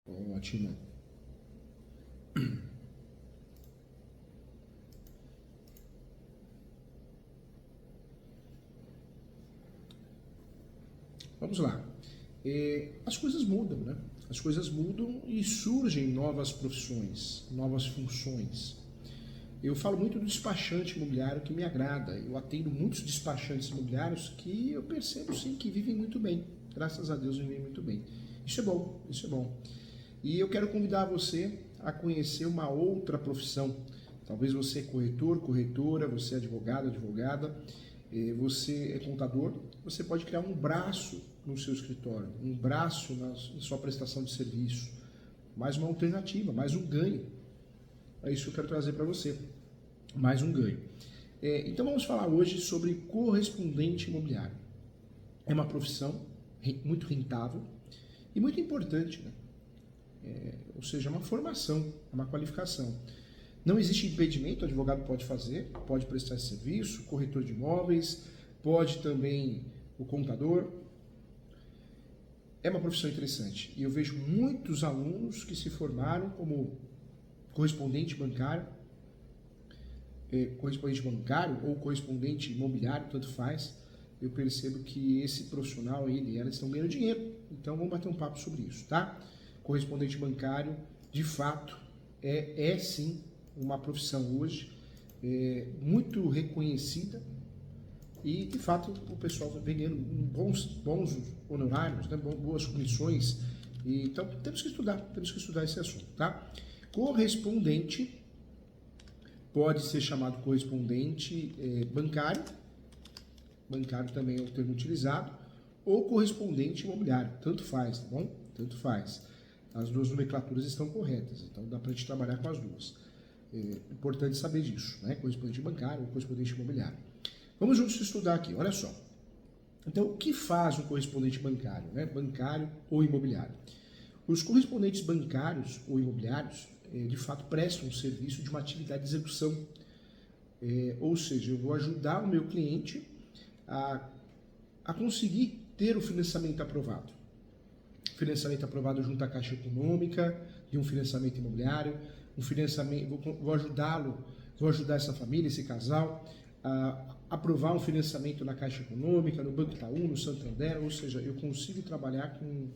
Ótimo. Vamos lá. As coisas mudam, né? As coisas mudam e surgem novas profissões, novas funções. Eu falo muito do despachante imobiliário que me agrada. Eu atendo muitos despachantes imobiliários que eu percebo sim que vivem muito bem. Graças a Deus vivem muito bem. Isso é bom, isso é bom. E eu quero convidar você a conhecer uma outra profissão. Talvez você é corretor, corretora, você é advogado, advogada, você é contador. Você pode criar um braço no seu escritório, um braço na sua prestação de serviço. Mais uma alternativa, mais um ganho. É isso que eu quero trazer para você. Mais um ganho. Então vamos falar hoje sobre correspondente imobiliário. É uma profissão muito rentável e muito importante, né? Ou seja, é uma formação, é uma qualificação. Não existe impedimento, o advogado pode fazer, pode prestar esse serviço, corretor de imóveis, pode também o contador. É uma profissão interessante e eu vejo muitos alunos que se formaram como correspondente bancário ou correspondente imobiliário, tanto faz. Eu percebo que esse profissional, ele e elas estão ganhando dinheiro. Então vamos bater um papo sobre isso, tá? Correspondente bancário, de fato, é sim uma profissão hoje muito reconhecida e, de fato, o pessoal vem ganhando bons honorários, né? Boas comissões. Então, temos que estudar esse assunto, tá? Correspondente pode ser chamado correspondente bancário também é o termo utilizado, ou correspondente imobiliário, tanto faz, tá bom? Tanto faz. As duas nomenclaturas estão corretas, então dá para a gente trabalhar com as duas. É importante saber disso, né? Correspondente bancário ou correspondente imobiliário. Vamos juntos estudar aqui, olha só. Então, o que faz um correspondente bancário, né? Bancário ou imobiliário? Os correspondentes bancários ou imobiliários, de fato, prestam um serviço de uma atividade de execução. Ou seja, eu vou ajudar o meu cliente a conseguir ter o financiamento aprovado. Financiamento aprovado junto à Caixa Econômica, de um financiamento imobiliário, um financiamento, vou ajudar essa família, esse casal, a aprovar um financiamento na Caixa Econômica, no Banco Itaú, no Santander, ou seja, eu consigo trabalhar com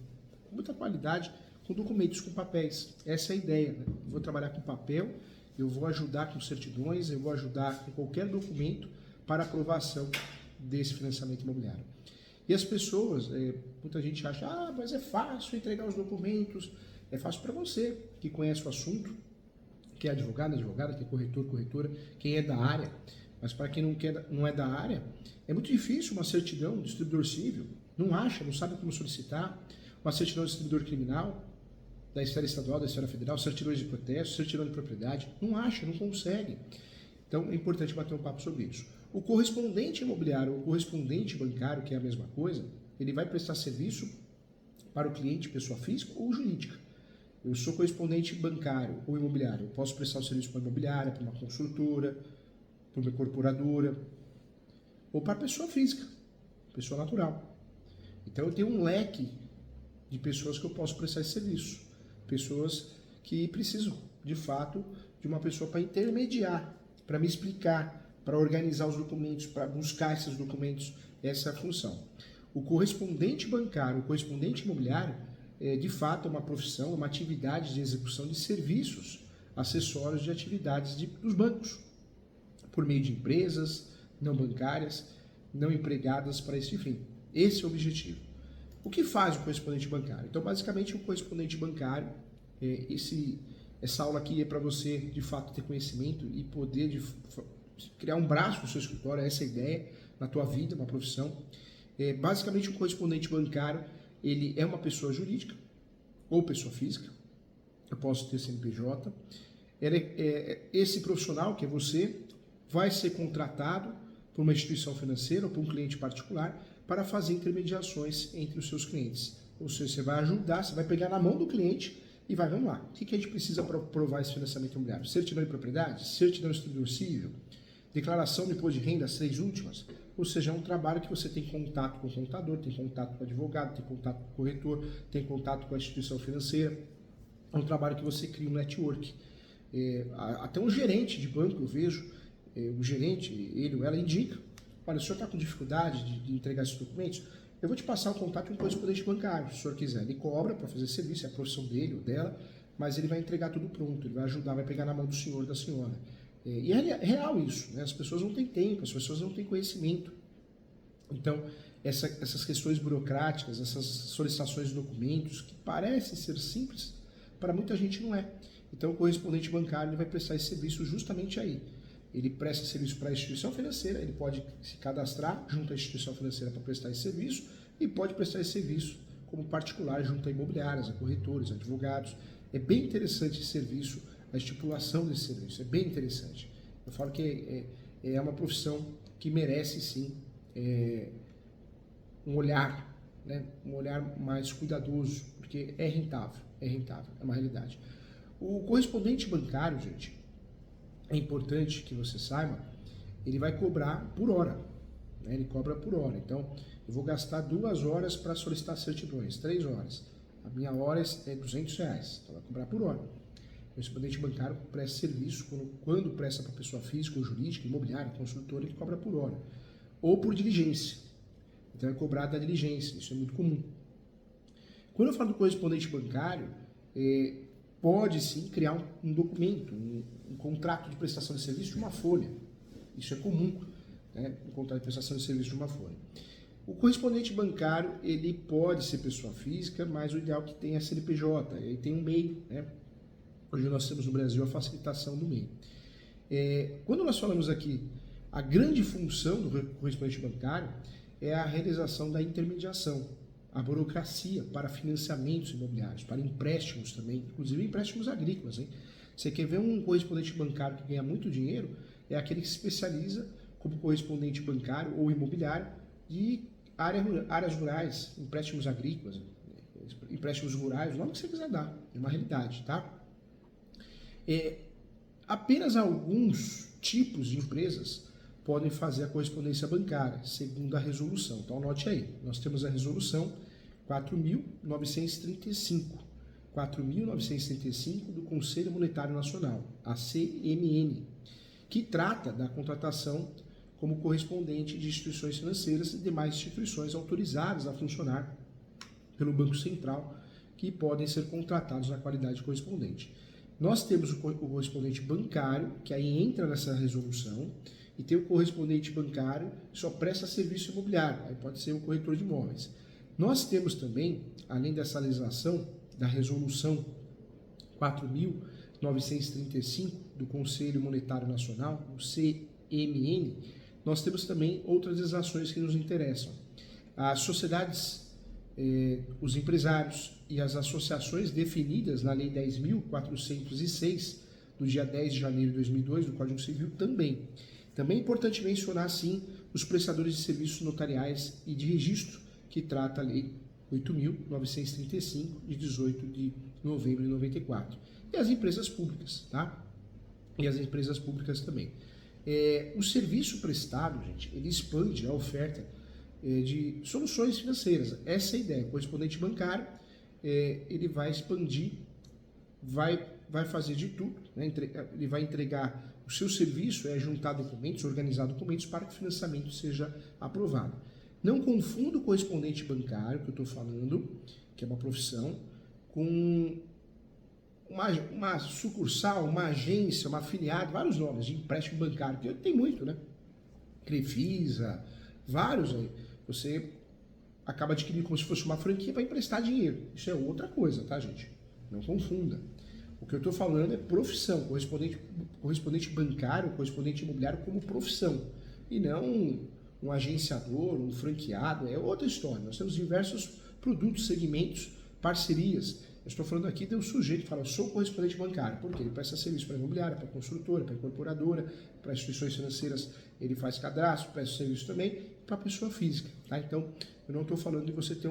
muita qualidade, com documentos, com papéis. Essa é a ideia, né? Eu vou trabalhar com papel, eu vou ajudar com certidões, eu vou ajudar com qualquer documento para aprovação desse financiamento imobiliário. E as pessoas, muita gente acha, mas é fácil entregar os documentos. É fácil para você, que conhece o assunto, que é advogado, advogada, que é corretor, corretora, quem é da área. Mas para quem não é da área, é muito difícil uma certidão de distribuidor civil, não acha, não sabe como solicitar, uma certidão de distribuidor criminal, da esfera estadual, da esfera federal, certidões de protesto, certidão de propriedade, não acha, não consegue. Então é importante bater um papo sobre isso. O correspondente imobiliário ou correspondente bancário, que é a mesma coisa, ele vai prestar serviço para o cliente, pessoa física ou jurídica. Eu sou correspondente bancário ou imobiliário, eu posso prestar o serviço para uma imobiliária, para uma construtora, para uma incorporadora ou para pessoa física, pessoa natural. Então eu tenho um leque de pessoas que eu posso prestar esse serviço. Pessoas que precisam, de fato, de uma pessoa para intermediar, para me explicar, para organizar os documentos, para buscar esses documentos, essa é a função. O correspondente bancário, o correspondente imobiliário, de fato é uma profissão, é uma atividade de execução de serviços acessórios de atividades dos bancos, por meio de empresas não bancárias, não empregadas para esse fim. Esse é o objetivo. O que faz o correspondente bancário? Então, basicamente, o correspondente bancário, essa aula aqui é para você, de fato, ter conhecimento e poder criar um braço no seu escritório, essa é a ideia, na tua vida, uma profissão. Basicamente, o correspondente bancário, ele é uma pessoa jurídica ou pessoa física, eu posso ter CNPJ. Esse profissional, que é você, vai ser contratado por uma instituição financeira ou por um cliente particular para fazer intermediações entre os seus clientes. Ou seja, você vai ajudar, você vai pegar na mão do cliente e vamos lá. O que a gente precisa para aprovar esse financiamento imobiliário? Certidão de propriedade, certidão de distribuidor civil, declaração de imposto de renda, as 3 últimas. Ou seja, é um trabalho que você tem contato com o contador, tem contato com o advogado, tem contato com o corretor, tem contato com a instituição financeira. É um trabalho que você cria um network. Até um gerente de banco, eu vejo, o gerente, ele ou ela indica, olha, o senhor está com dificuldade de entregar esses documentos, eu vou te passar o contato de um correspondente bancário, se o senhor quiser. Ele cobra para fazer serviço, é a profissão dele ou dela, mas ele vai entregar tudo pronto, ele vai ajudar, vai pegar na mão do senhor, da senhora. E é real isso, né? As pessoas não têm tempo, as pessoas não têm conhecimento. Então, essas questões burocráticas, essas solicitações de documentos, que parecem ser simples, para muita gente não é. Então, o correspondente bancário ele vai prestar esse serviço justamente aí. Ele presta serviço para a instituição financeira, ele pode se cadastrar junto à instituição financeira para prestar esse serviço e pode prestar esse serviço como particular junto a imobiliárias, a corretores, a advogados. É bem interessante esse serviço, a estipulação desse serviço, é bem interessante. Eu falo que é uma profissão que merece sim um olhar, né? Um olhar mais cuidadoso, porque é rentável, é uma realidade. O correspondente bancário, gente, é importante que você saiba, ele vai cobrar por hora, né? Ele cobra por hora. Então, eu vou gastar 2 horas para solicitar certidões, 3 horas. A minha hora é R$200, então vai cobrar por hora. O correspondente bancário presta serviço, quando presta para pessoa física ou jurídica, imobiliária, construtora, ele cobra por hora. Ou por diligência. Então é cobrado da diligência, isso é muito comum. Quando eu falo do correspondente bancário, pode sim criar um documento, um contrato de prestação de serviço de uma folha. Isso é comum, né? Um contrato de prestação de serviço de uma folha. O correspondente bancário, ele pode ser pessoa física, mas o ideal é que tenha CNPJ, e aí tem um MEI, né? Hoje nós temos no Brasil a facilitação do MEI. Quando nós falamos aqui, a grande função do correspondente bancário é a realização da intermediação, a burocracia para financiamentos imobiliários, para empréstimos também, inclusive empréstimos agrícolas. Hein? Você quer ver um correspondente bancário que ganha muito dinheiro? É aquele que se especializa como correspondente bancário ou imobiliário de áreas rurais, empréstimos agrícolas, empréstimos rurais, o nome que você quiser dar, é uma realidade, tá? Apenas alguns tipos de empresas podem fazer a correspondência bancária, segundo a resolução. Então, anote aí. Nós temos a resolução 4.935 do Conselho Monetário Nacional, a CMN, que trata da contratação como correspondente de instituições financeiras e demais instituições autorizadas a funcionar pelo Banco Central, que podem ser contratados na qualidade de correspondente. Nós temos o correspondente bancário, que aí entra nessa resolução, e tem o correspondente bancário que só presta serviço imobiliário, aí pode ser o corretor de imóveis. Nós temos também, além dessa legislação, da resolução 4.935 do Conselho Monetário Nacional, o CMN, nós temos também outras legislações que nos interessam. As sociedades, os empresários e as associações definidas na Lei 10.406, do dia 10 de janeiro de 2002, do Código Civil, também. Também é importante mencionar, sim, os prestadores de serviços notariais e de registro, que trata a Lei 8.935, de 18 de novembro de 94. E as empresas públicas, tá? E as empresas públicas também. O serviço prestado, gente, ele expande a oferta de soluções financeiras. Essa é a ideia. O correspondente bancário, ele vai expandir, vai fazer de tudo, né? Ele vai entregar o seu serviço, juntar documentos, organizar documentos para que o financiamento seja aprovado. Não confunda o correspondente bancário, que eu estou falando, que é uma profissão, com uma sucursal, uma agência, uma afiliada, vários nomes de empréstimo bancário, que tem muito, né? Crefisa, vários aí. Você acaba adquirindo como se fosse uma franquia para emprestar dinheiro. Isso é outra coisa, tá, gente? Não confunda. O que eu estou falando é profissão, correspondente bancário, correspondente imobiliário como profissão, e não um agenciador, um franqueado, é outra história. Nós temos diversos produtos, segmentos, parcerias. Eu estou falando aqui de um sujeito que fala, eu sou correspondente bancário, porque ele presta serviço para imobiliária, para construtora, para incorporadora, para instituições financeiras, ele faz cadastro, presta serviço também para pessoa física. Tá? Então, eu não estou falando de você ter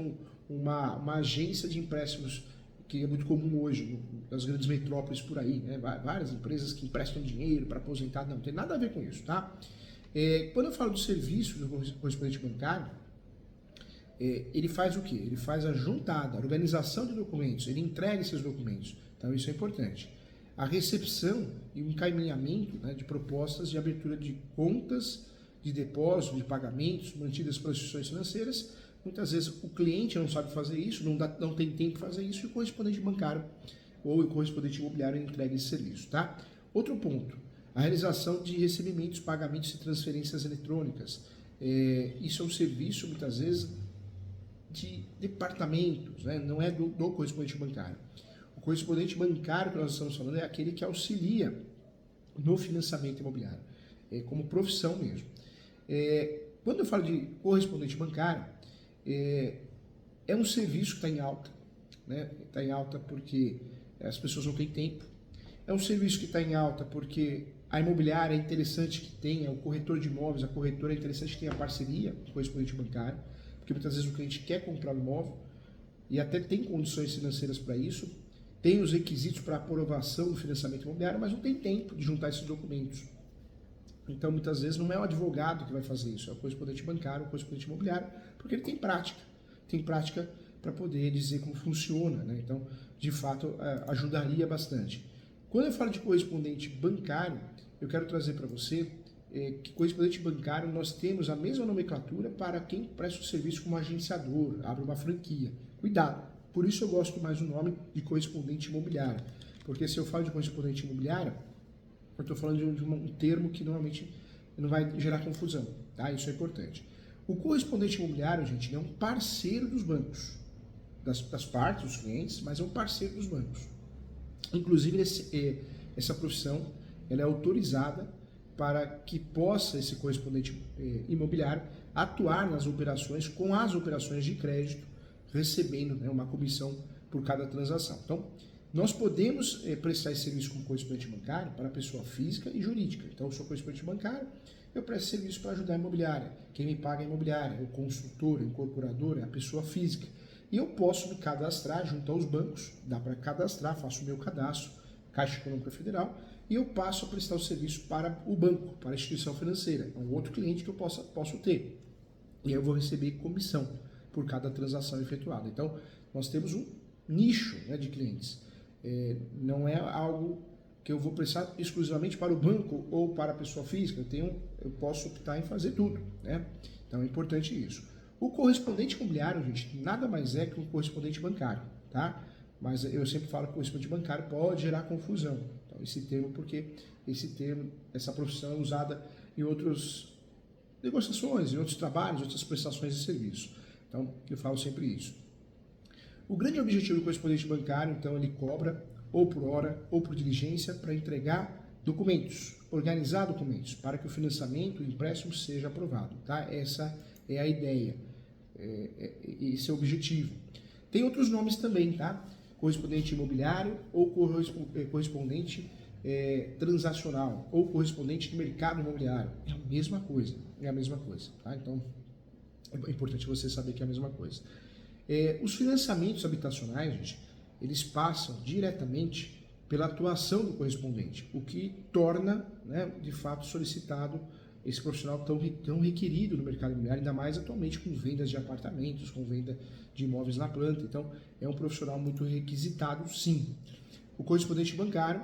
uma agência de empréstimos, que é muito comum hoje nas grandes metrópoles por aí, né? Várias empresas que emprestam dinheiro para aposentar, não tem nada a ver com isso, tá? Quando eu falo do serviço do correspondente bancário, ele faz o quê? Ele faz a juntada, a organização de documentos, ele entrega esses documentos. Então isso é importante. A recepção e o encaminhamento, né, de propostas de abertura de contas, de depósito, de pagamentos mantidas pelas instituições financeiras. Muitas vezes o cliente não sabe fazer isso, não tem tempo de fazer isso, e o correspondente bancário ou o correspondente imobiliário entrega esse serviço. Tá? Outro ponto, a realização de recebimentos, pagamentos e transferências eletrônicas. Isso é um serviço, muitas vezes, de departamentos, né? Não é do correspondente bancário. O correspondente bancário que nós estamos falando é aquele que auxilia no financiamento imobiliário, como profissão mesmo. Quando eu falo de correspondente bancário, é um serviço que está em alta, né? Está em alta porque as pessoas não têm tempo. É um serviço que está em alta porque a imobiliária é interessante que tenha, o corretor de imóveis, a corretora é interessante que tenha parceria com o correspondente bancário, porque muitas vezes o cliente quer comprar um imóvel e até tem condições financeiras para isso, tem os requisitos para aprovação do financiamento imobiliário, mas não tem tempo de juntar esses documentos. Então, muitas vezes, não é o advogado que vai fazer isso, é o correspondente bancário, o correspondente imobiliário, porque ele tem prática para poder dizer como funciona, né? Então, de fato, ajudaria bastante. Quando eu falo de correspondente bancário, eu quero trazer para você que correspondente bancário nós temos a mesma nomenclatura para quem presta o serviço como agenciador, abre uma franquia. Cuidado, por isso eu gosto mais do nome de correspondente imobiliário, porque se eu falo de correspondente imobiliário, eu estou falando de um termo que normalmente não vai gerar confusão, tá? Isso é importante. O correspondente imobiliário, gente, é um parceiro dos bancos, das partes, dos clientes, mas é um parceiro dos bancos. Inclusive, essa profissão ela é autorizada para que possa esse correspondente imobiliário atuar nas operações, com as operações de crédito, recebendo, né, uma comissão por cada transação. Então, nós podemos prestar esse serviço como correspondente bancário para pessoa física e jurídica. Então, eu sou correspondente bancário, eu presto serviço para ajudar a imobiliária. Quem me paga é a imobiliária, o consultor, o incorporador é a pessoa física. E eu posso me cadastrar junto aos bancos, dá para cadastrar, faço o meu cadastro, Caixa Econômica Federal, e eu passo a prestar o serviço para o banco, para a instituição financeira, é um outro cliente que eu posso ter. E eu vou receber comissão por cada transação efetuada. Então, nós temos um nicho, né, de clientes. Não é algo que eu vou prestar exclusivamente para o banco ou para a pessoa física, eu posso optar em fazer tudo, né? Então é importante isso. O correspondente imobiliário, gente, nada mais é que um correspondente bancário, tá? Mas eu sempre falo que o correspondente bancário pode gerar confusão. Então, essa profissão é usada em outras negociações, em outros trabalhos, outras prestações de serviço. Então, eu falo sempre isso. O grande objetivo do correspondente bancário, então, ele cobra ou por hora ou por diligência para entregar documentos, organizar documentos, para que o financiamento, o empréstimo seja aprovado, tá? Essa é a ideia, esse é o objetivo. Tem outros nomes também, tá? Correspondente imobiliário ou correspondente transacional ou correspondente de mercado imobiliário. É a mesma coisa, tá? Então, é importante você saber que é a mesma coisa. Os financiamentos habitacionais, gente, eles passam diretamente pela atuação do correspondente, o que torna, né, de fato solicitado esse profissional tão requerido no mercado imobiliário, ainda mais atualmente com vendas de apartamentos, com venda de imóveis na planta. Então, é um profissional muito requisitado, sim. O correspondente bancário,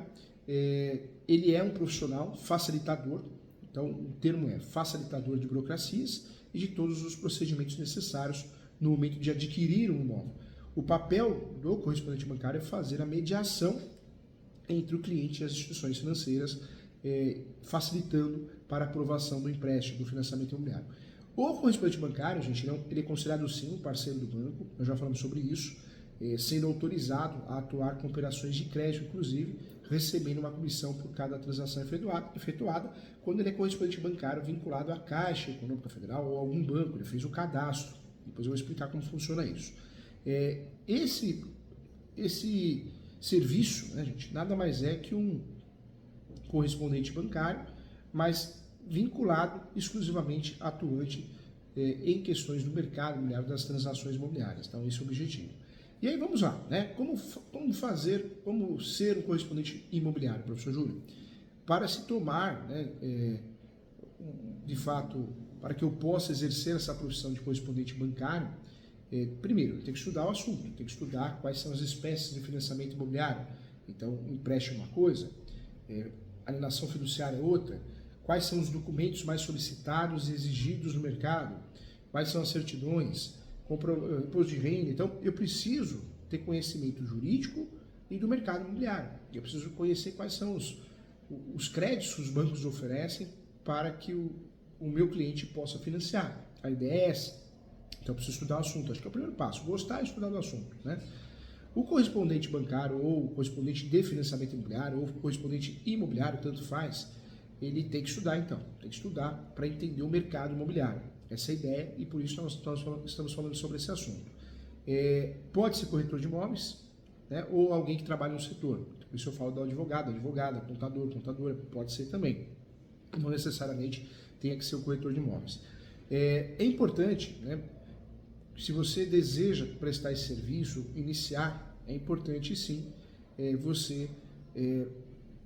ele é um profissional facilitador, então o termo é facilitador de burocracias e de todos os procedimentos necessários no momento de adquirir um imóvel. O papel do correspondente bancário é fazer a mediação entre o cliente e as instituições financeiras, facilitando para a aprovação do empréstimo, do financiamento imobiliário. O correspondente bancário, gente, ele é considerado sim um parceiro do banco, nós já falamos sobre isso, sendo autorizado a atuar com operações de crédito, inclusive, recebendo uma comissão por cada transação efetuada, quando ele é correspondente bancário vinculado à Caixa Econômica Federal ou a algum banco, ele fez o cadastro. Depois eu vou explicar como funciona isso. Esse serviço, né, gente, nada mais é que um correspondente bancário, mas vinculado exclusivamente atuante em questões do mercado imobiliário, das transações imobiliárias. Então, esse é o objetivo. E aí vamos lá, né? Como ser um correspondente imobiliário, professor Júlio? Para se tomar, né, de fato, para que eu possa exercer essa profissão de correspondente bancário, Primeiro, tem que estudar o assunto, tem que estudar quais são as espécies de financiamento imobiliário. Então, empréstimo é uma coisa, alienação fiduciária é outra. Quais são os documentos mais solicitados e exigidos no mercado? Quais são as certidões? Imposto de renda. Então, eu preciso ter conhecimento jurídico e do mercado imobiliário. Eu preciso conhecer quais são os créditos que os bancos oferecem para que o meu cliente possa financiar. A ideia é essa. Então, eu preciso estudar o assunto. Acho que é o primeiro passo. Gostar e estudar do assunto, né? O correspondente bancário ou o correspondente de financiamento imobiliário ou o correspondente imobiliário, tanto faz, ele tem que estudar, então. Tem que estudar para entender o mercado imobiliário. Essa é a ideia e por isso nós estamos falando sobre esse assunto. Pode ser corretor de imóveis, né, ou alguém que trabalha no setor. Por isso eu falo do advogado, advogada, contador, contadora, pode ser também. Não necessariamente tenha que ser o corretor de imóveis. É importante, né, se você deseja prestar esse serviço, iniciar, é importante sim você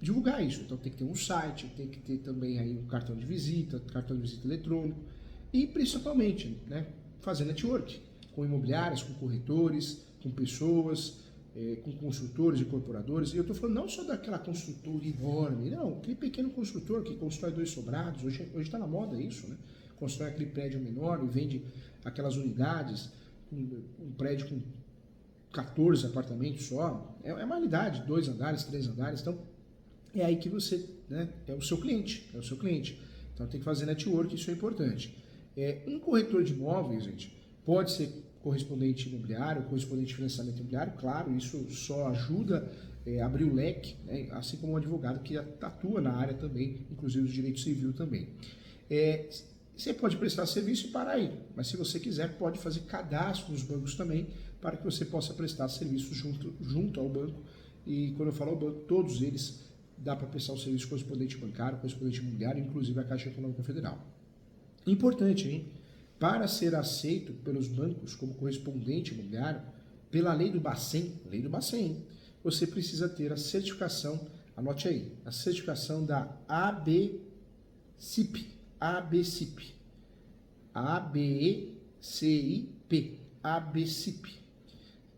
divulgar isso. Então tem que ter um site, tem que ter também aí um cartão de visita eletrônico e principalmente, né, fazer network com imobiliárias, com corretores, com pessoas, com construtores e incorporadores. E eu estou falando não só daquela construtora enorme, não, aquele pequeno construtor que constrói 2 sobrados, hoje está na moda isso, né? Constrói aquele prédio menor e vende aquelas unidades, um prédio com 14 apartamentos só, é uma unidade, 2 andares, 3 andares, então é aí que você, né, é o seu cliente, então tem que fazer network, isso é importante. Um corretor de imóveis, gente, pode ser correspondente imobiliário, correspondente de financiamento imobiliário, claro, isso só ajuda a abrir o leque, né, assim como um advogado que atua na área também, inclusive do direito civil também. Você pode prestar serviço e parar aí, mas se você quiser, pode fazer cadastro nos bancos também, para que você possa prestar serviço junto ao banco. E quando eu falo ao banco, todos eles dá para prestar o serviço correspondente bancário, correspondente imobiliário, inclusive a Caixa Econômica Federal. Importante, hein? Para ser aceito pelos bancos como correspondente imobiliário, pela lei do Bacen, você precisa ter a certificação, anote aí, a certificação da ABCIP.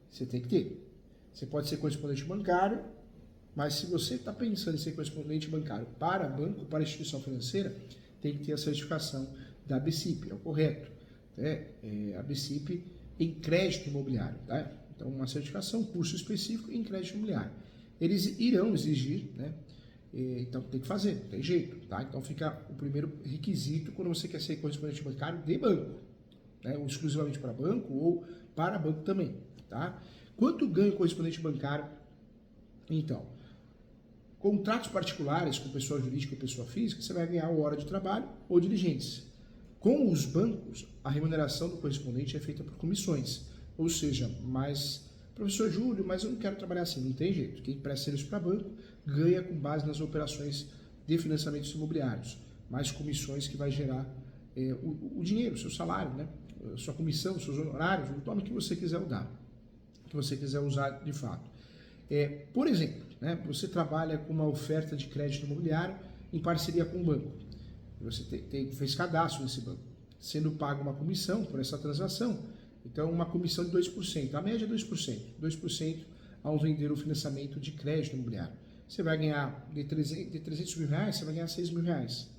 Você tem que ter. Você pode ser correspondente bancário, mas se você está pensando em ser correspondente bancário para banco, para instituição financeira, tem que ter a certificação da ABCIP, é o correto. ABCIP em crédito imobiliário. Tá? Então, uma certificação, curso específico em crédito imobiliário. Eles irão exigir, né? Então tem que fazer, não tem jeito, tá? Então fica o primeiro requisito quando você quer ser correspondente bancário de banco, né? Ou exclusivamente para banco ou para banco também, tá? Quanto ganha o correspondente bancário? Então, contratos particulares com pessoa jurídica ou pessoa física, você vai ganhar hora de trabalho ou diligência. Com os bancos, a remuneração do correspondente é feita por comissões, ou seja, professor Júlio, mas eu não quero trabalhar assim, não tem jeito. Quem presta serviço para banco ganha com base nas operações de financiamentos imobiliários, mais comissões que vai gerar o dinheiro, o seu salário, né? Sua comissão, os seus honorários, o nome que você quiser usar de fato. Por exemplo, né, você trabalha com uma oferta de crédito imobiliário em parceria com um banco. Você fez cadastro nesse banco, sendo paga uma comissão por essa transação. Então, uma comissão de 2%, a média é 2% ao vender o financiamento de crédito imobiliário. Você vai ganhar de 300 mil reais, você vai ganhar 6 mil reais.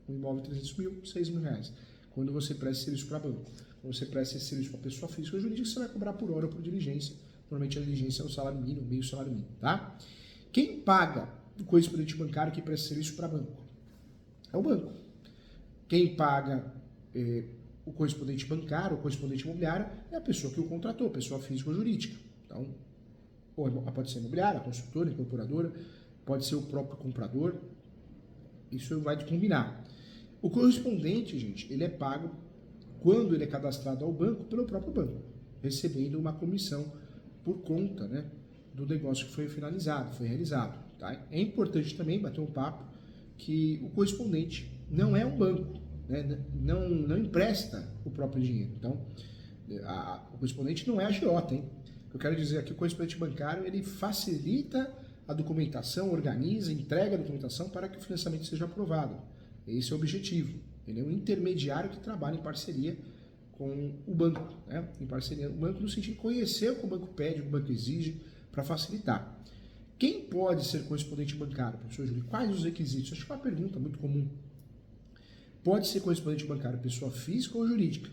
Um imóvel de 300 mil, 6 mil reais. Quando você presta serviço para banco. Quando você presta esse serviço para pessoa física ou jurídica, você vai cobrar por hora ou por diligência. Normalmente a diligência é o salário mínimo, meio salário mínimo, tá? Quem paga o correspondente bancário que presta serviço para banco? É o banco. Quem paga o correspondente bancário, o correspondente imobiliário, é a pessoa que o contratou, pessoa física ou jurídica. Então, pode ser imobiliária, construtora, incorporadora, pode ser o próprio comprador. Isso vai combinar. O correspondente, gente, ele é pago quando ele é cadastrado ao banco pelo próprio banco, recebendo uma comissão por conta, né, do negócio que foi finalizado, foi realizado. Tá? É importante também bater um papo que o correspondente não é um banco, né? Não empresta o próprio dinheiro. Então, o correspondente não é agiota, hein? Eu quero dizer aqui, o correspondente bancário, ele facilita a documentação, organiza, entrega a documentação para que o financiamento seja aprovado. Esse é o objetivo. Ele é um intermediário que trabalha em parceria com o banco, né? Em parceria com o banco, no sentido de conhecer o que o banco pede, o que o banco exige, para facilitar. Quem pode ser correspondente bancário, professor Júlio? Quais os requisitos? Acho que é uma pergunta muito comum. Pode ser correspondente bancário pessoa física ou jurídica,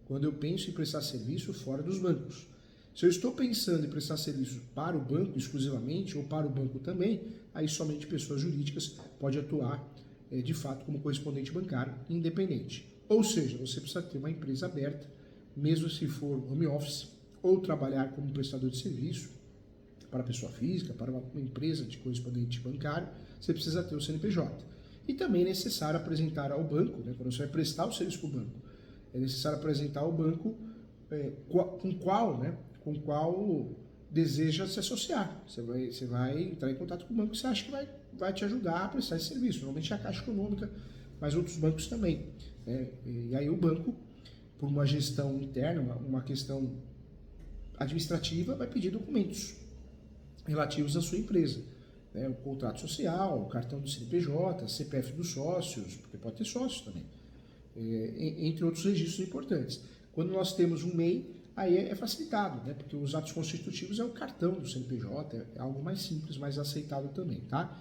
quando eu penso em prestar serviço fora dos bancos. Se eu estou pensando em prestar serviço para o banco exclusivamente ou para o banco também, aí somente pessoas jurídicas podem atuar de fato como correspondente bancário independente. Ou seja, você precisa ter uma empresa aberta, mesmo se for home office, ou trabalhar como prestador de serviço para pessoa física, para uma empresa de correspondente bancário, você precisa ter o CNPJ. E também é necessário apresentar ao banco, né, quando você vai prestar o serviço para o banco, é necessário apresentar ao banco com qual deseja se associar. Você vai entrar em contato com o banco que você acha que vai te ajudar a prestar esse serviço. Normalmente é a Caixa Econômica, mas outros bancos também. Né? E aí o banco, por uma gestão interna, uma questão administrativa, vai pedir documentos relativos à sua empresa. Né? O contrato social, o cartão do CNPJ, CPF dos sócios, porque pode ter sócios também, entre outros registros importantes. Quando nós temos um MEI, aí é facilitado, né? Porque os atos constitutivos é o cartão do CNPJ, é algo mais simples, mais aceitável também, tá?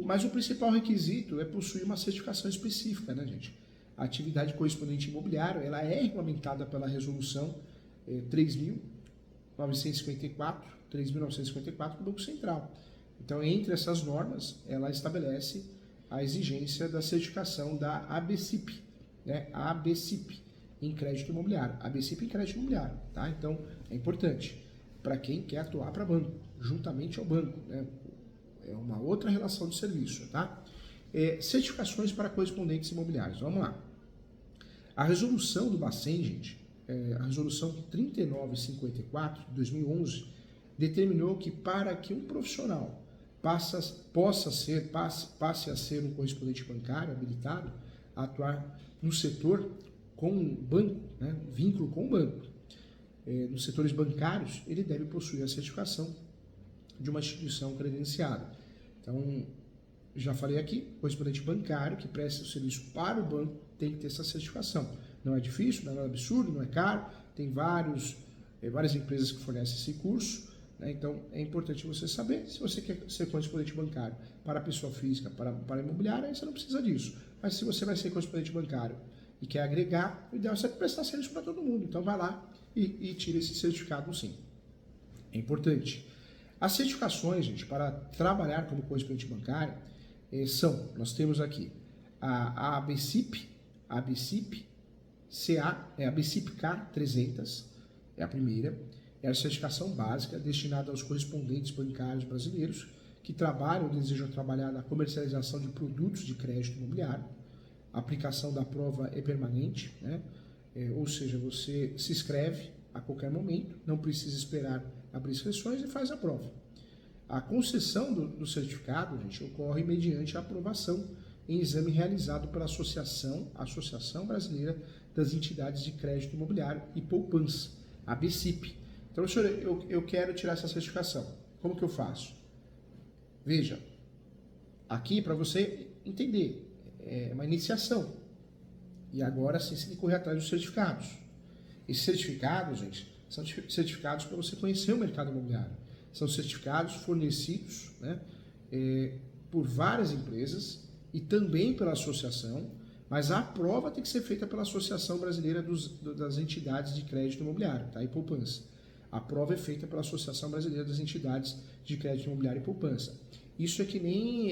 Mas o principal requisito é possuir uma certificação específica, né, gente? A atividade correspondente imobiliário, ela é regulamentada pela resolução 3.954 do Banco Central. Então, entre essas normas, ela estabelece a exigência da certificação da ABCIP, né? ABCIP em crédito imobiliário, ABCIP em crédito imobiliário, tá? Então, é importante para quem quer atuar para banco, juntamente ao banco, né? É uma outra relação de serviço, tá? Certificações para correspondentes imobiliários, vamos lá. A resolução do Bacen, gente, a resolução 3954 de 2011, determinou que para que um profissional passe a ser um correspondente bancário habilitado a atuar no setor com um banco, né, vínculo com o banco, nos setores bancários, ele deve possuir a certificação de uma instituição credenciada. Então, já falei aqui, correspondente bancário que presta o serviço para o banco tem que ter essa certificação. Não é difícil, não é nada absurdo, não é caro, tem várias empresas que fornecem esse curso, né? Então, é importante você saber. Se você quer ser correspondente bancário para pessoa física, para imobiliária, aí você não precisa disso. Mas se você vai ser correspondente bancário e quer agregar, o ideal é você prestar serviço para todo mundo. Então, vai lá e tira esse certificado, sim. É importante. As certificações, gente, para trabalhar como correspondente bancário, nós temos aqui a ABCIP CA, a ABCIP K300, é a primeira, é a certificação básica destinada aos correspondentes bancários brasileiros que trabalham ou desejam trabalhar na comercialização de produtos de crédito imobiliário. A aplicação da prova é permanente, né? Ou seja, você se inscreve a qualquer momento, não precisa esperar abrir inscrições e faz a prova. A concessão do certificado, gente, ocorre mediante a aprovação em exame realizado pela Associação Brasileira das Entidades de Crédito Imobiliário e Poupança, a ABCIP. Então, senhor, eu quero tirar essa certificação. Como que eu faço? Veja, aqui para você entender, é uma iniciação. E agora sim você tem que correr atrás dos certificados. Esses certificados, gente, são certificados para você conhecer o mercado imobiliário. São certificados fornecidos, né, por várias empresas e também pela associação, mas a prova tem que ser feita pela Associação Brasileira das Entidades de Crédito Imobiliário, tá? E Poupança. A prova é feita pela Associação Brasileira das Entidades de Crédito Imobiliário e Poupança. Isso é que nem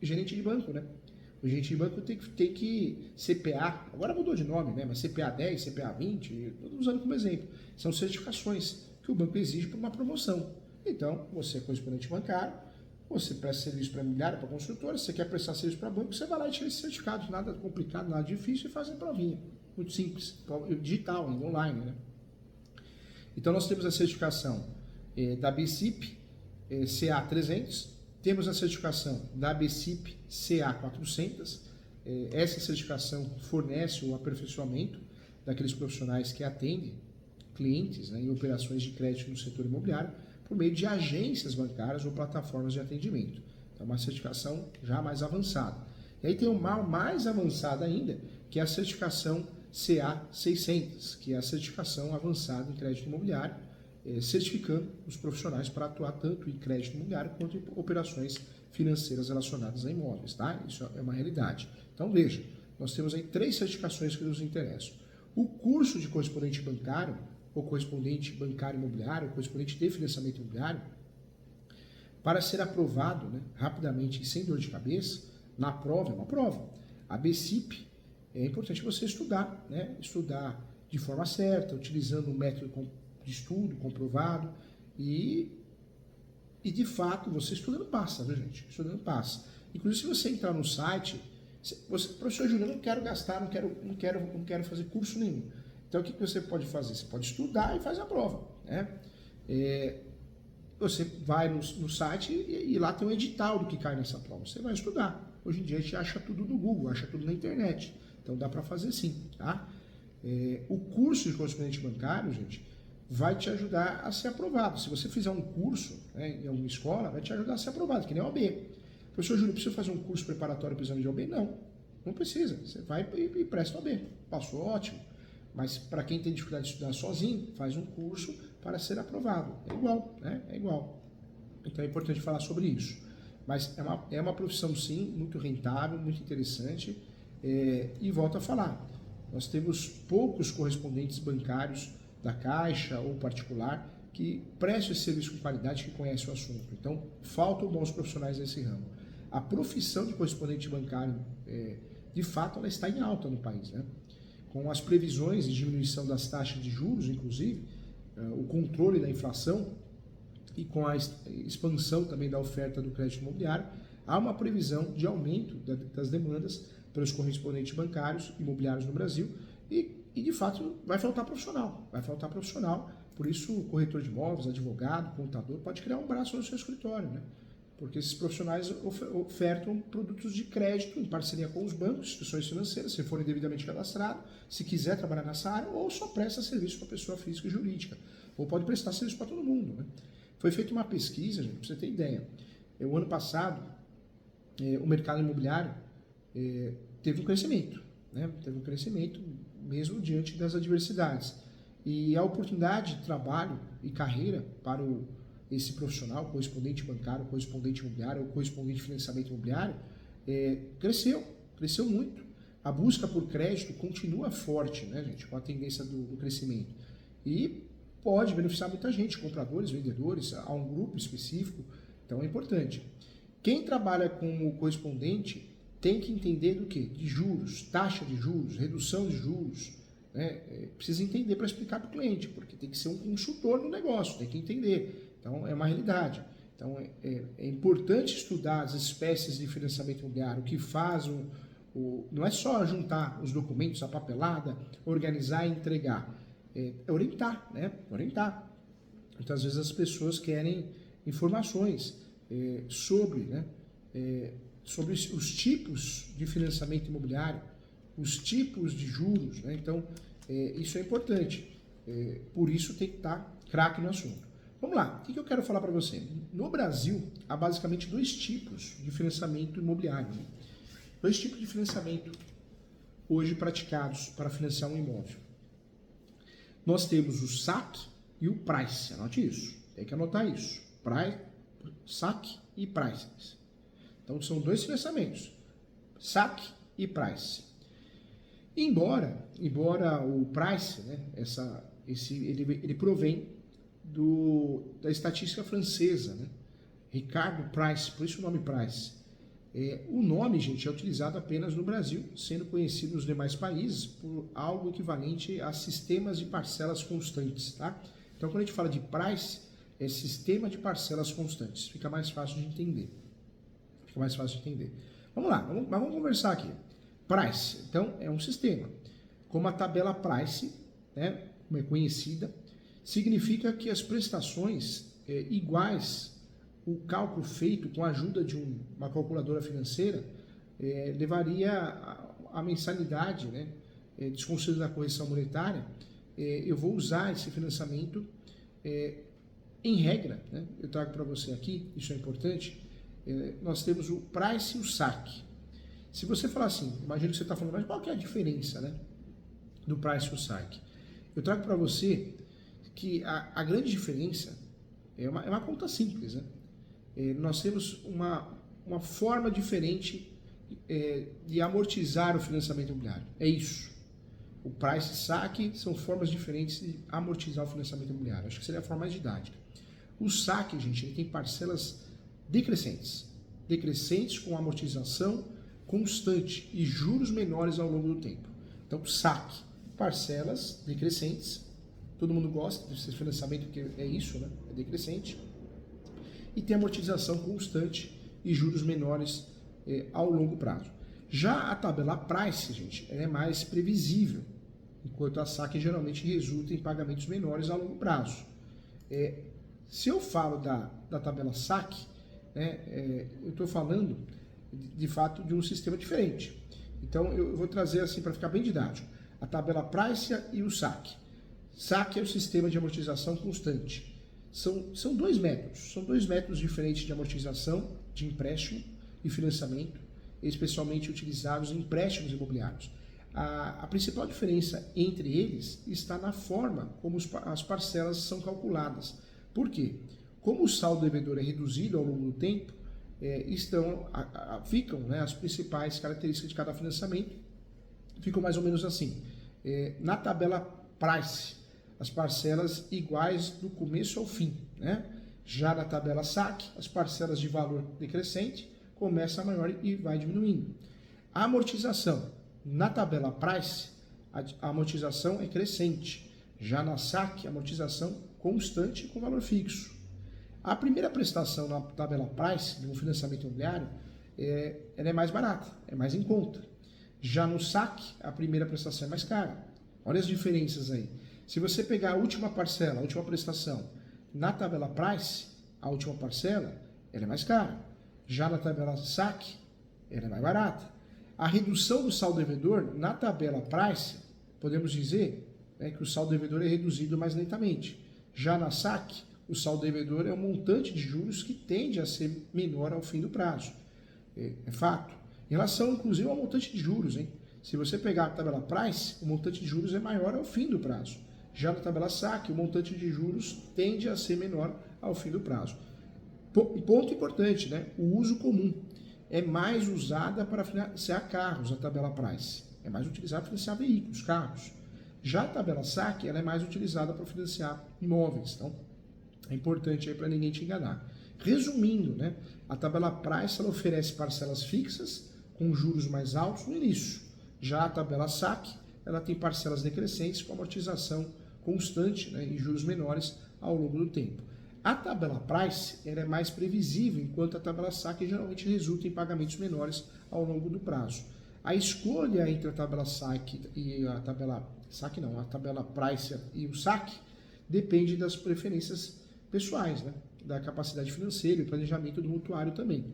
gerente de banco, né? O gerente de banco tem que CPA, agora mudou de nome, né? Mas CPA 10, CPA 20, estou usando como exemplo. São certificações que o banco exige para uma promoção. Então, você é correspondente bancário, você presta serviço para imobiliária, para construtora, se você quer prestar serviço para banco, você vai lá e tira esse certificado, nada complicado, nada difícil, e faz a provinha. Muito simples, digital, online, né? Então, nós temos a certificação da ABCIP CA300, temos a certificação da ABCIP CA400, essa certificação fornece o aperfeiçoamento daqueles profissionais que atendem clientes, né, em operações de crédito no setor imobiliário, por meio de agências bancárias ou plataformas de atendimento. Então, uma certificação já mais avançada. E aí tem uma mais avançada ainda, que é a certificação CA600, que é a certificação avançada em crédito imobiliário, certificando os profissionais para atuar tanto em crédito imobiliário quanto em operações financeiras relacionadas a imóveis, tá? Isso é uma realidade. Então veja, nós temos aí 3 certificações que nos interessam. O curso de correspondente bancário, ou correspondente bancário imobiliário, ou correspondente de financiamento imobiliário, para ser aprovado, né, rapidamente e sem dor de cabeça, na prova, é uma prova. A BCIP, é importante você estudar, né? Estudar de forma certa, utilizando um método de estudo comprovado e de fato, você estudando passa, viu, gente? Estudando passa. Inclusive, se você entrar no site, professor Júnior, eu não quero gastar, não quero fazer curso nenhum. Então, o que você pode fazer? Você pode estudar e fazer a prova, né? Você vai no site e lá tem um edital do que cai nessa prova. Você vai estudar. Hoje em dia a gente acha tudo no Google, acha tudo na internet. Então dá para fazer sim, tá? O curso de correspondente bancário, gente, vai te ajudar a ser aprovado. Se você fizer um curso, né, em alguma escola, vai te ajudar a ser aprovado, que nem a OAB. Professor Júlio, precisa fazer um curso preparatório para o exame de OAB? Não precisa. Você vai e presta a OAB. Passou, ótimo. Mas para quem tem dificuldade de estudar sozinho, faz um curso para ser aprovado. É igual, né? É igual. Então é importante falar sobre isso. Mas é uma profissão, sim, muito rentável, muito interessante. E volto a falar, nós temos poucos correspondentes bancários da Caixa ou particular que prestam esse serviço com qualidade, que conhecem o assunto. Então, faltam bons profissionais nesse ramo. A profissão de correspondente bancário, de fato, ela está em alta no país, né? Com as previsões de diminuição das taxas de juros, inclusive, o controle da inflação e com a expansão também da oferta do crédito imobiliário, há uma previsão de aumento das demandas pelos correspondentes bancários imobiliários no Brasil e de fato vai faltar profissional, por isso o corretor de imóveis, advogado, contador pode criar um braço no seu escritório, né? Porque esses profissionais ofertam produtos de crédito em parceria com os bancos, instituições financeiras, se forem devidamente cadastrados, se quiser trabalhar nessa área, ou só presta serviço para pessoa física e jurídica, ou pode prestar serviço para todo mundo, né? Foi feita uma pesquisa, gente, para você ter ideia. O ano passado, o mercado imobiliário teve um crescimento, né? Teve um crescimento mesmo diante das adversidades. E a oportunidade de trabalho e carreira para esse profissional, correspondente bancário, correspondente imobiliário ou correspondente de financiamento imobiliário, cresceu muito. A busca por crédito continua forte, né, gente, com a tendência do crescimento. E pode beneficiar muita gente, compradores, vendedores, a um grupo específico, então é importante. Quem trabalha como correspondente tem que entender do quê? De juros, taxa de juros, redução de juros, né? Precisa entender para explicar para o cliente, porque tem que ser um consultor no negócio, tem que entender. Então, é uma realidade. Então, é importante estudar as espécies de financiamento imobiliário, o que faz não é só juntar os documentos, a papelada, organizar e entregar. É orientar, né? Orientar. Então, às vezes, as pessoas querem informações sobre, né? Sobre os tipos de financiamento imobiliário, os tipos de juros, né? Então, isso é importante. Por isso, tem que estar craque no assunto. Vamos lá, o que eu quero falar para você? No Brasil, há basicamente 2 tipos de financiamento imobiliário. Né? 2 tipos de financiamento hoje praticados para financiar um imóvel. Nós temos o SAC e o Price. Anote isso, tem que anotar isso. SAC e Price. Então, são 2 financiamentos, SAC e Price. Embora o Price, né, ele provém da estatística francesa, né? Ricardo Price, por isso o nome Price. O nome, gente, é utilizado apenas no Brasil, sendo conhecido nos demais países por algo equivalente a sistemas de parcelas constantes, tá? Então, quando a gente fala de Price, é sistema de parcelas constantes. Fica mais fácil de entender. Vamos lá, vamos conversar aqui. Price, então, é um sistema. Como a tabela Price, né, como é conhecida, significa que as prestações iguais, o cálculo feito com a ajuda de uma calculadora financeira, levaria a mensalidade, né, desconsiderando a correção monetária. Eu vou usar esse financiamento em regra, né, eu trago para você aqui, isso é importante, nós temos o Price e o SAC. Se você falar assim, imagina que você está falando, mas qual que é a diferença, né? do price to saque. Eu trago para você que a grande diferença é uma conta simples, né? Nós temos uma forma diferente de amortizar o financiamento imobiliário. É isso. O price saque são formas diferentes de amortizar o financiamento imobiliário. Acho que seria a forma mais didática. O saque, gente, ele tem parcelas decrescentes com amortização constante e juros menores ao longo do tempo. Então, saque, parcelas decrescentes. Todo mundo gosta desse financiamento porque é isso, né? É decrescente. E tem amortização constante e juros menores ao longo prazo. Já a tabela price, gente, ela é mais previsível, enquanto a saque geralmente resulta em pagamentos menores a longo prazo. Se eu falo da tabela saque, eu estou falando de fato de um sistema diferente. Então eu vou trazer assim para ficar bem didático. A tabela price e o saque. Saque é o sistema de amortização constante. São dois métodos diferentes de amortização de empréstimo e financiamento, especialmente utilizados em empréstimos imobiliários. A principal diferença entre eles está na forma como as parcelas são calculadas. Por quê? Como o saldo devedor é reduzido ao longo do tempo, ficam as principais características de cada financiamento, ficam mais ou menos assim. Na tabela price, as parcelas iguais do começo ao fim, né? Já na tabela saque, as parcelas de valor decrescente começa maior e vai diminuindo. A amortização, na tabela price, a amortização é crescente. Já na saque, a amortização constante com valor fixo. A primeira prestação na tabela price de um financiamento imobiliário, ela é mais barata, é mais em conta. Já no saque, a primeira prestação é mais cara. Olha as diferenças aí. Se você pegar a última parcela, a última prestação, na tabela price, a última parcela, ela é mais cara. Já na tabela saque, ela é mais barata. A redução do saldo devedor, na tabela price, podemos dizer que o saldo devedor é reduzido mais lentamente. Já na saque, o saldo devedor é um montante de juros que tende a ser menor ao fim do prazo. É fato. Em relação, inclusive, ao montante de juros, hein? Se você pegar a tabela price, o montante de juros é maior ao fim do prazo. Já na tabela saque, o montante de juros tende a ser menor ao fim do prazo. Ponto importante, né? O uso comum é mais usada para financiar carros, a tabela price. É mais utilizada para financiar veículos, carros. Já a tabela saque, ela é mais utilizada para financiar imóveis. Então, é importante aí para ninguém te enganar. Resumindo, né? A tabela price, ela oferece parcelas fixas com juros mais altos no início. Já a tabela saque, ela tem parcelas decrescentes com amortização constante, né, e juros menores ao longo do tempo. A tabela price ela é mais previsível, enquanto a tabela saque geralmente resulta em pagamentos menores ao longo do prazo. A escolha entre a tabela saque e a tabela price e o saque depende das preferências pessoais, né, da capacidade financeira e planejamento do mutuário também.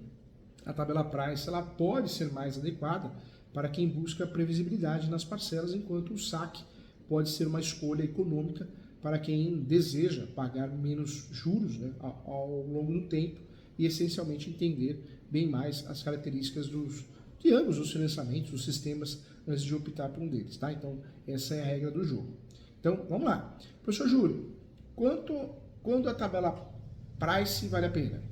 A tabela price ela pode ser mais adequada para quem busca previsibilidade nas parcelas, enquanto o saque pode ser uma escolha econômica para quem deseja pagar menos juros, né, ao longo do tempo e essencialmente entender bem mais as características de ambos os financiamentos, os sistemas, antes de optar por um deles. Tá? Então, essa é a regra do jogo. Então, vamos lá. Professor Júlio, quando a tabela price vale a pena?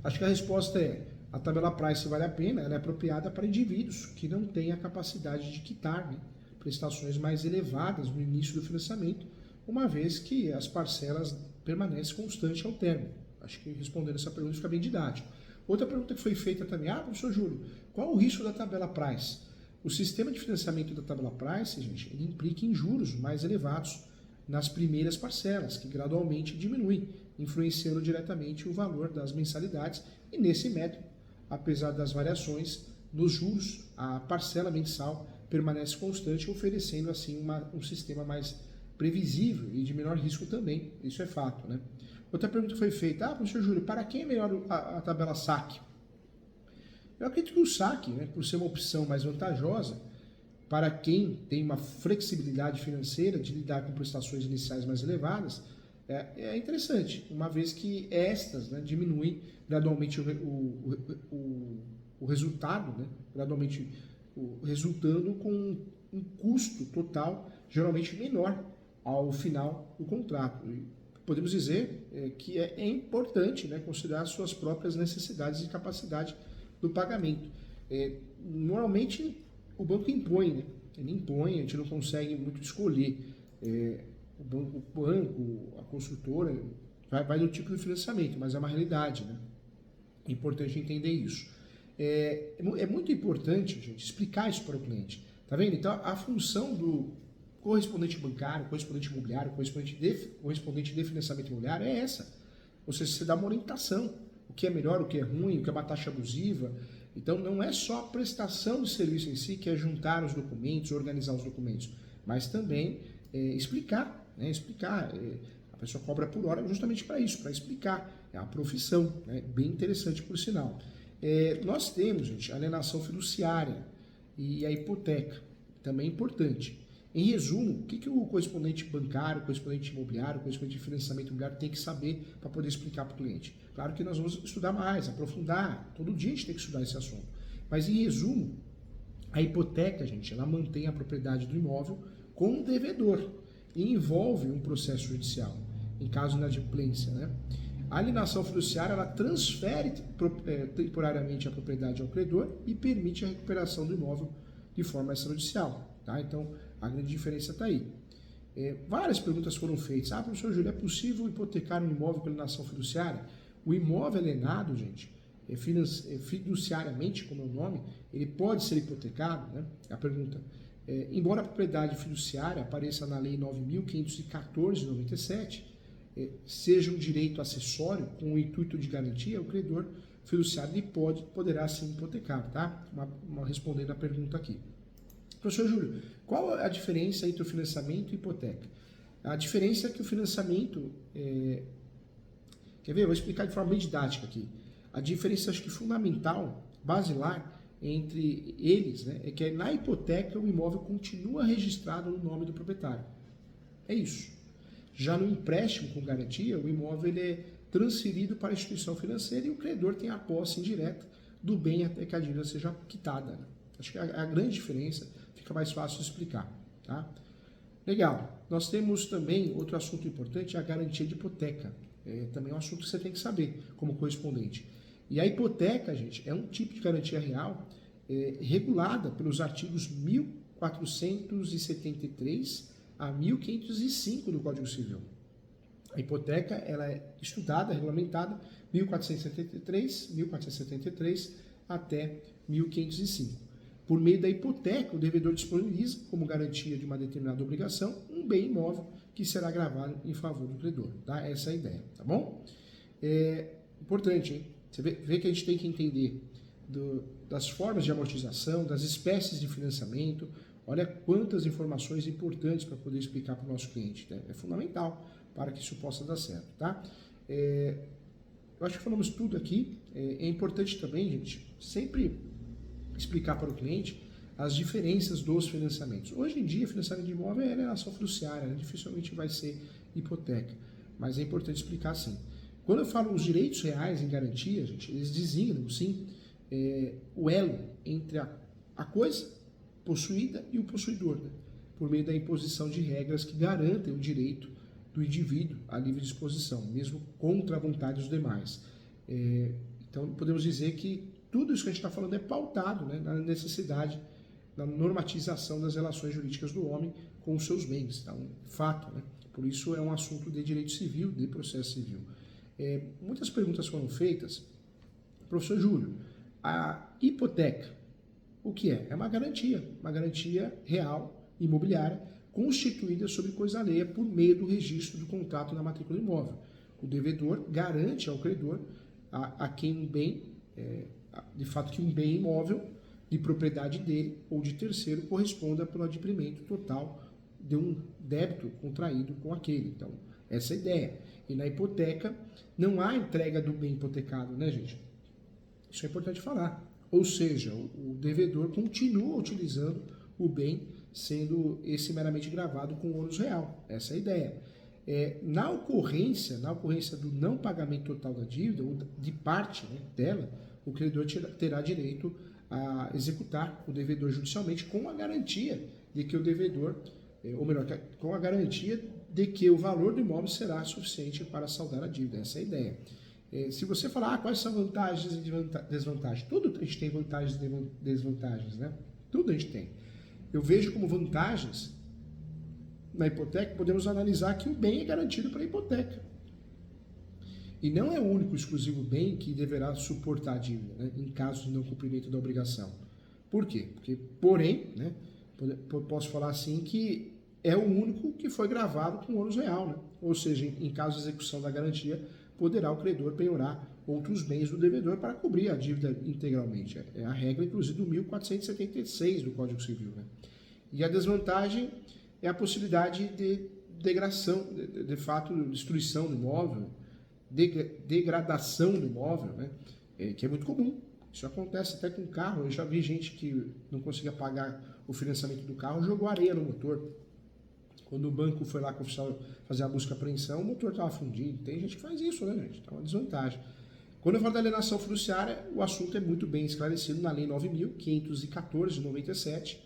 Acho que a resposta é: a tabela price vale a pena, ela é apropriada para indivíduos que não têm a capacidade de quitar, né, prestações mais elevadas no início do financiamento, uma vez que as parcelas permanecem constantes ao término. Acho que respondendo essa pergunta fica bem didático. Outra pergunta que foi feita também: professor Júlio, qual o risco da tabela price? O sistema de financiamento da tabela price, gente, ele implica em juros mais elevados nas primeiras parcelas, que gradualmente diminuem, influenciando diretamente o valor das mensalidades. E nesse método, apesar das variações nos juros, a parcela mensal permanece constante, oferecendo assim um sistema mais previsível e de menor risco também. Isso é fato, né? Outra pergunta foi feita: professor Júlio, para quem é melhor a tabela saque? Eu acredito que o saque, né, por ser uma opção mais vantajosa para quem tem uma flexibilidade financeira de lidar com prestações iniciais mais elevadas, é interessante, uma vez que estas, né, diminuem gradualmente o resultado, né, gradualmente resultando com um custo total geralmente menor ao final do contrato. E podemos dizer que é importante, né, considerar suas próprias necessidades e capacidade do pagamento. Normalmente o banco impõe, né? Ele impõe, a gente não consegue muito escolher. O banco, a construtora, vai do tipo de financiamento, mas é uma realidade, né? É importante entender isso. É muito importante, gente, explicar isso para o cliente. Tá vendo? Então, a função do correspondente bancário, correspondente imobiliário, correspondente de financiamento imobiliário é essa. Ou seja, você dá uma orientação. O que é melhor, o que é ruim, o que é uma taxa abusiva. Então, não é só a prestação de serviço em si, que é juntar os documentos, organizar os documentos, mas também explicar, né? A pessoa cobra por hora justamente para isso, para explicar. É uma profissão, né? Bem interessante, por sinal. Nós temos, gente, a alienação fiduciária e a hipoteca, também é importante. Em resumo, o que o correspondente bancário, o correspondente imobiliário, o correspondente de financiamento imobiliário tem que saber para poder explicar para o cliente? Claro que nós vamos estudar mais, aprofundar, todo dia a gente tem que estudar esse assunto. Mas, em resumo, a hipoteca, gente, ela mantém a propriedade do imóvel com o devedor e envolve um processo judicial, em caso de inadimplência, né? A alienação fiduciária, ela transfere temporariamente a propriedade ao credor e permite a recuperação do imóvel de forma extrajudicial, tá? Então, a grande diferença está aí. Várias perguntas foram feitas. Professor Júlio, é possível hipotecar um imóvel com alienação fiduciária? O imóvel alienado, gente, fiduciariamente, como é o nome, ele pode ser hipotecado, né? A pergunta. Embora a propriedade fiduciária apareça na Lei 9.514 de 97, seja um direito acessório com o intuito de garantia, o credor fiduciário ele poderá ser hipotecado, tá? Respondendo a pergunta aqui. Professor Júlio, qual a diferença entre o financiamento e hipoteca? A diferença é que o financiamento... Quer ver? Eu vou explicar de forma bem didática aqui. A diferença, acho que fundamental, basilar, entre eles, né, é que na hipoteca o imóvel continua registrado no nome do proprietário. É isso. Já no empréstimo com garantia, o imóvel ele é transferido para a instituição financeira e o credor tem a posse indireta do bem até que a dívida seja quitada, né? Acho que a grande diferença fica mais fácil de explicar, tá? Legal. Nós temos também outro assunto importante, a garantia de hipoteca. Também é um assunto que você tem que saber como correspondente. E a hipoteca, gente, é um tipo de garantia real regulada pelos artigos 1473 a 1505 do Código Civil. A hipoteca ela é estudada, regulamentada, 1473 até 1505. Por meio da hipoteca, o devedor disponibiliza, como garantia de uma determinada obrigação, um bem imóvel que será gravado em favor do credor. Tá? Essa é a ideia, tá bom? Importante, hein? Você vê que a gente tem que entender das formas de amortização, das espécies de financiamento. Olha quantas informações importantes para poder explicar para o nosso cliente. Né? É fundamental para que isso possa dar certo, tá? Eu acho que falamos tudo aqui. É importante também, gente, sempre explicar para o cliente as diferenças dos financiamentos. Hoje em dia, financiamento de imóvel é alienação fiduciária, né? Dificilmente vai ser hipoteca, mas é importante explicar assim. Quando eu falo os direitos reais em garantia, gente, eles designam, sim, o elo entre a coisa possuída e o possuidor, né? Por meio da imposição de regras que garantem o direito do indivíduo à livre disposição, mesmo contra a vontade dos demais. Então, podemos dizer que tudo isso que a gente está falando é pautado, né, na necessidade da normatização das relações jurídicas do homem com os seus bens. Então, fato, né? Por isso é um assunto de direito civil, de processo civil. Muitas perguntas foram feitas. Professor Júlio, a hipoteca, o que é? É uma garantia real, imobiliária, constituída sobre coisa alheia por meio do registro do contrato na matrícula do imóvel. O devedor garante ao credor a quem um bem, de fato que um bem imóvel de propriedade dele ou de terceiro corresponda pelo adimplemento total de um débito contraído com aquele. Então, essa é a ideia. E na hipoteca não há entrega do bem hipotecado, né, gente? Isso é importante falar. Ou seja, o devedor continua utilizando o bem, sendo esse meramente gravado com ônus real. Essa é a ideia. Na ocorrência do não pagamento total da dívida, ou de parte, né, dela, o credor terá direito a executar o devedor judicialmente com a garantia de que o devedor, ou melhor, com a garantia de que o valor do imóvel será suficiente para saldar a dívida. Essa é a ideia. Se você falar quais são vantagens e desvantagens, tudo a gente tem vantagens e desvantagens, né? Tudo a gente tem. Eu vejo como vantagens na hipoteca, podemos analisar que o bem é garantido para a hipoteca. E não é o único exclusivo bem que deverá suportar a dívida, né, em caso de não cumprimento da obrigação. Por quê? Porque, porém, né, posso falar assim que é o único que foi gravado com ônus real, né? Ou seja, em caso de execução da garantia, poderá o credor penhorar outros bens do devedor para cobrir a dívida integralmente. É a regra, inclusive, do 1476 do Código Civil. Né? E a desvantagem é a possibilidade de degradação, de fato, destruição do imóvel, degradação do imóvel, né? Que é muito comum. Isso acontece até com carro. Eu já vi gente que não conseguia pagar o financiamento do carro, jogou areia no motor. Quando o banco foi lá com o oficial fazer a busca e apreensão, o motor estava fundido. Tem gente que faz isso, né, gente? Então é uma desvantagem. Quando eu falo da alienação fiduciária, o assunto é muito bem esclarecido na Lei 9.514 de 97,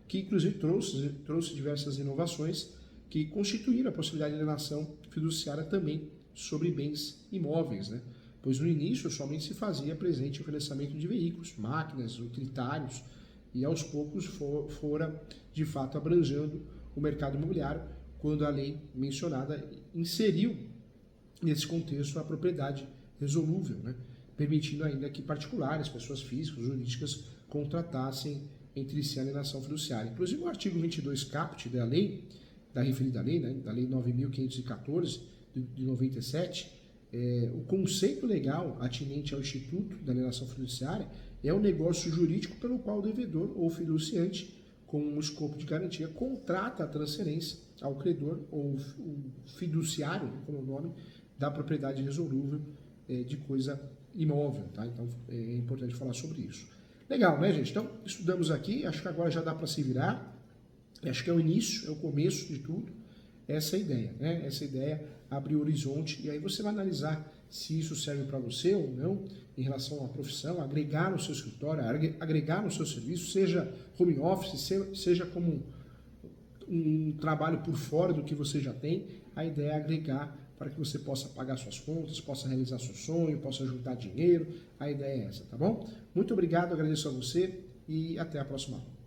que inclusive trouxe diversas inovações que constituíram a possibilidade de alienação fiduciária também sobre bens imóveis, né? Pois no início somente se fazia presente o financiamento de veículos, máquinas, utilitários, e aos poucos fora de fato abrangendo o mercado imobiliário, quando a lei mencionada inseriu nesse contexto a propriedade resolúvel, né? Permitindo ainda que particulares, pessoas físicas, jurídicas, contratassem entre si a alienação fiduciária. Inclusive o artigo 22 caput da lei, da referida lei, né, da lei 9.514 de 97, o conceito legal atinente ao instituto da alienação fiduciária é o negócio jurídico pelo qual o devedor ou fiduciante, com um escopo de garantia, contrata a transferência ao credor ou o fiduciário, como é o nome, da propriedade resolúvel de coisa imóvel. Tá? Então é importante falar sobre isso. Legal, né, gente? Então estudamos aqui, acho que agora já dá para se virar. Acho que é o início, é o começo de tudo. Essa é a ideia, né? Essa ideia abre o horizonte e aí você vai analisar se isso serve para você ou não em relação à profissão, agregar no seu escritório, agregar no seu serviço, seja home office, seja como um trabalho por fora do que você já tem. A ideia é agregar para que você possa pagar suas contas, possa realizar seu sonho, possa juntar dinheiro. A ideia é essa, tá bom? Muito obrigado, agradeço a você e até a próxima aula.